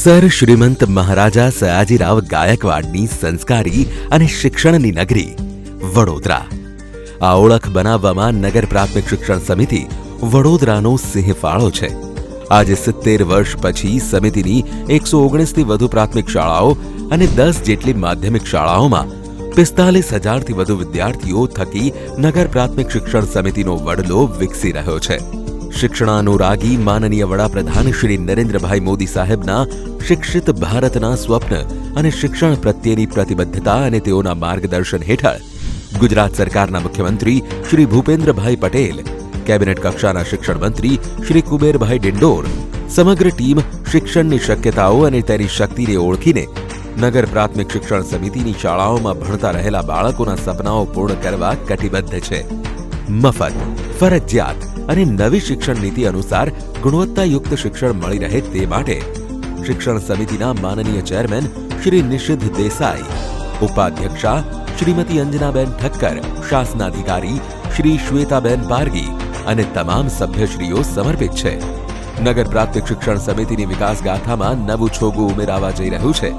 Sir શ્રીમંત મહારાજા સયાજીરાવ ગાયકવાડની સંસ્કારી અને શિક્ષણની નગરી વડોદરા. આ ઓળખ બનાવવામાં નગર પ્રાથમિક શિક્ષણ સમિતિ વડોદરાનો સિંહ ફાળો છે. આજે 70 વર્ષ પછી સમિતિની 119થી વધુ પ્રાથમિક શાળાઓ અને 10 જેટલી માધ્યમિક શાળાઓમાં 45,000થી વધુ વિદ્યાર્થીઓ થકી નગર પ્રાથમિક શિક્ષણ સમિતિનો વડલો વિકસી રહ્યો છે. શિક્ષણાનુરાગી માનનીય વડાપ્રધાન શ્રી નરેન્દ્રભાઈ મોદી સાહેબના શિક્ષિત ભારતના સ્વપ્ન અને શિક્ષણ પ્રત્યેની પ્રતિબદ્ધતા અને તેઓના માર્ગદર્શન હેઠળ ગુજરાત સરકારના મુખ્યમંત્રી શ્રી ભૂપેન્દ્રભાઈ પટેલ, કેબિનેટ કક્ષાના શિક્ષણ મંત્રી શ્રી કુબેરભાઈ ડિંડોર, સમગ્ર ટીમ શિક્ષણની શક્યતાઓ અને તેની શક્તિને ઓળખીને નગર પ્રાથમિક શિક્ષણ સમિતિની શાળાઓમાં ભણતા રહેલા બાળકોના સપનાઓ પૂર્ણ કરવા કટિબદ્ધ છે. મફત, ફરજિયાત અને નવી શિક્ષણ નીતિ અનુસાર ગુણવત્તાયુક્ત શિક્ષણ મળી રહે તે માટે શિક્ષણ સમિતિના માનનીય ચેરમેન શ્રી નિષિદ્ધ દેસાઈ, ઉપાધ્યક્ષા શ્રીમતી અંજનાબેન ઠક્કર, શાસનાધિકારી શ્રી શ્વેતાબેન પારગી અને તમામ સભ્યશ્રીઓ સમર્પિત છે. નગર પ્રાથમિક શિક્ષણ સમિતિની વિકાસગાથામાં નવું છોગું ઉમેરાવા જઈ રહ્યું છે.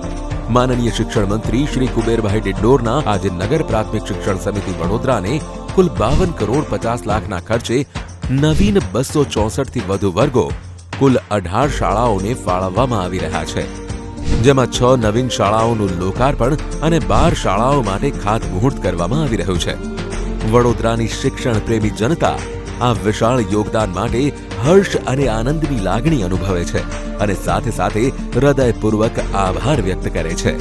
માનનીય શિક્ષણ મંત્રી શ્રી કુબેરભાઈ ડિંડોરના આજે નગર પ્રાથમિક શિક્ષણ સમિતિ વડોદરાને કુલ 52 કરોડ 50 લાખના ખર્ચે નવીન 264થી વધુ વર્ગો કુલ 18 શાળાઓને ફાળવવામાં આવી રહ્યા છે, જેમાં 6 નવીન શાળાઓનું લોકાર્પણ અને 12 શાળાઓ માટે ખાતમુહૂર્ત કરવામાં આવી રહ્યું છે. વડોદરાની શિક્ષણ પ્રેમી જનતા આ વિશાળ યોગદાન માટે હર્ષ અને આનંદની લાગણી અનુભવે છે અને સાથે સાથે હૃદયપૂર્વક આભાર વ્યક્ત કરે છે.